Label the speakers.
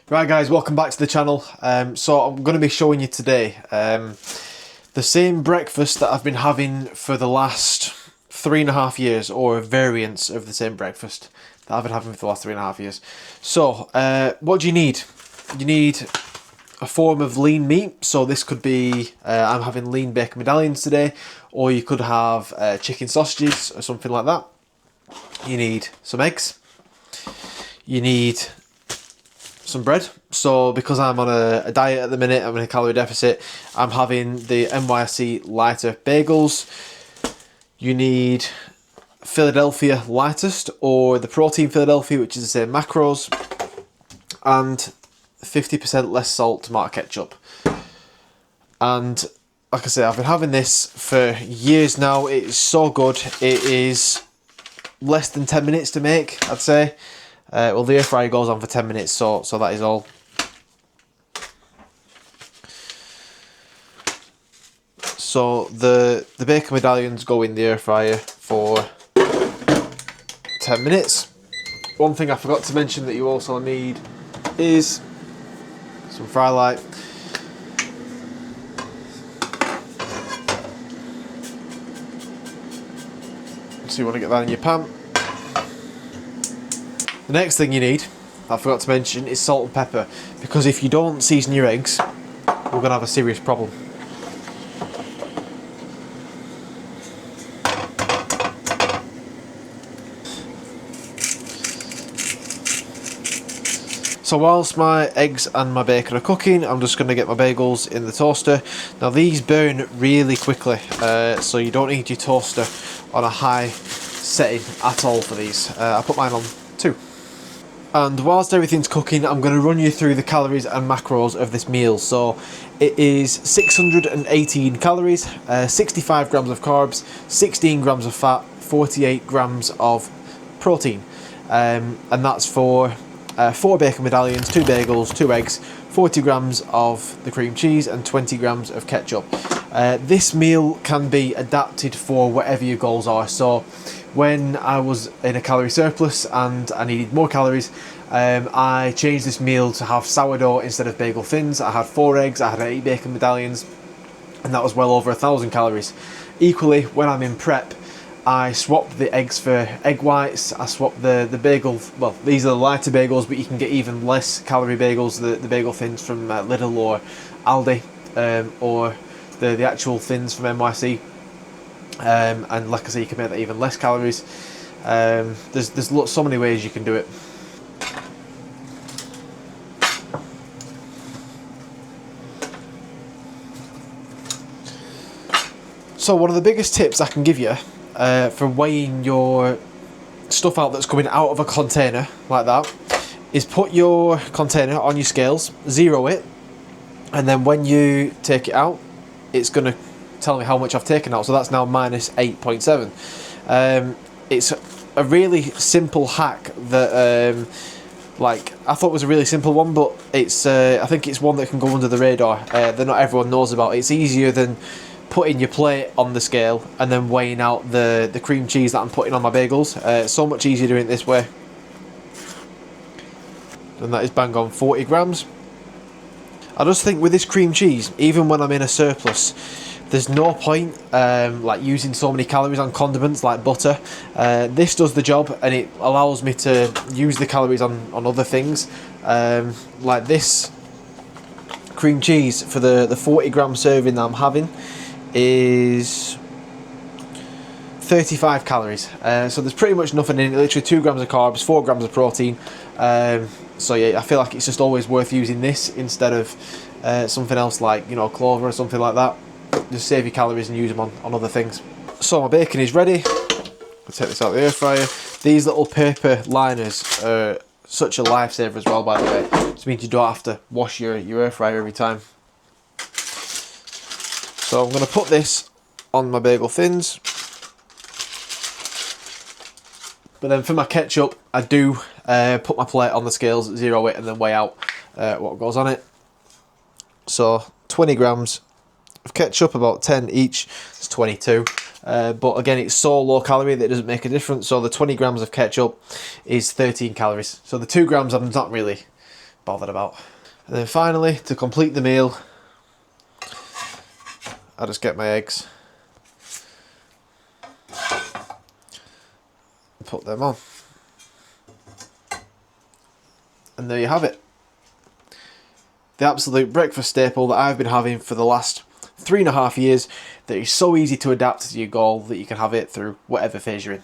Speaker 1: Right guys, welcome back to the channel. So I'm going to be showing you today the same breakfast that I've been having for the last 3.5 years, or variants of the same breakfast that I've been having for the last 3.5 years. So what do you need? You need a form of lean meat. So this could be, I'm having lean bacon medallions today, or you could have chicken sausages or something like that. You need some eggs. You need some bread. So because I'm on a diet at the minute, I'm in a calorie deficit, I'm having the NYC lighter bagels. You need Philadelphia lightest, or the protein Philadelphia, which is the same macros, and 50% less salt tomato ketchup. And like I say, I've been having this for years now. It is so good. It is less than 10 minutes to make, I'd say. Well, the air fryer goes on for 10 minutes, so that is all. So the bacon medallions go in the air fryer for 10 minutes. One thing I forgot to mention that you also need is some fry light. So you want to get that in your pan. The next thing you need, I forgot to mention, is salt and pepper, because if you don't season your eggs, we're going to have a serious problem. So whilst my eggs and my bacon are cooking, I'm just going to get my bagels in the toaster. Now these burn really quickly, so you don't need your toaster on a high setting at all for these. I put mine on 2. And whilst everything's cooking, I'm going to run you through the calories and macros of this meal. So it is 618 calories, 65 grams of carbs, 16 grams of fat, 48 grams of protein. And that's for 4 bacon medallions, 2 bagels, 2 eggs, 40 grams of the cream cheese, and 20 grams of ketchup. This meal can be adapted for whatever your goals are. So when I was in a calorie surplus and I needed more calories, I changed this meal to have sourdough instead of bagel thins. I had 4 eggs, I had 8 bacon medallions, and that was well over 1,000 calories. Equally, when I'm in prep, I swapped the eggs for egg whites. I swapped the bagel, well, these are the lighter bagels, but you can get even less calorie bagels, the bagel thins from Lidl or Aldi, or the actual thins from NYC. And like I say, you can make that even less calories. There's so many ways you can do it. So one of the biggest tips I can give you for weighing your stuff out that's coming out of a container like that is put your container on your scales, zero it, and then when you take it out, it's going to tell me how much I've taken out. So that's now minus 8.7. It's a really simple hack that like I thought was a really simple one, but it's I think it's one that can go under the radar that not everyone knows about. It's easier than putting your plate on the scale and then weighing out the cream cheese that I'm putting on my bagels. It's so much easier doing it this way. And that is bang on 40 grams. I just think with this cream cheese, even when I'm in a surplus, there's no point like using so many calories on condiments like butter. This does the job, and it allows me to use the calories on other things. Like this cream cheese for the 40 gram serving that I'm having is 35 calories. So there's pretty much nothing in it, literally 2 grams of carbs, 4 grams of protein. So yeah, I feel like it's just always worth using this instead of something else like, you know, clover or something like that. Just save your calories and use them on other things. So my bacon is ready. I'll take this out of the air fryer. These little paper liners are such a lifesaver as well, by the way. It means you don't have to wash your air fryer every time. So I'm going to put this on my bagel thins. But then for my ketchup, I do put my plate on the scales, zero it, and then weigh out what goes on it. So 20 grams of ketchup, about 10 each, it's 22. But again, it's so low calorie that it doesn't make a difference. So the 20 grams of ketchup is 13 calories. So the 2 grams I'm not really bothered about. And then finally, to complete the meal, I just get my eggs, put them on, and there you have it. The absolute breakfast staple that I've been having for the last 3.5 years, that is so easy to adapt to your goal that you can have it through whatever phase you're in.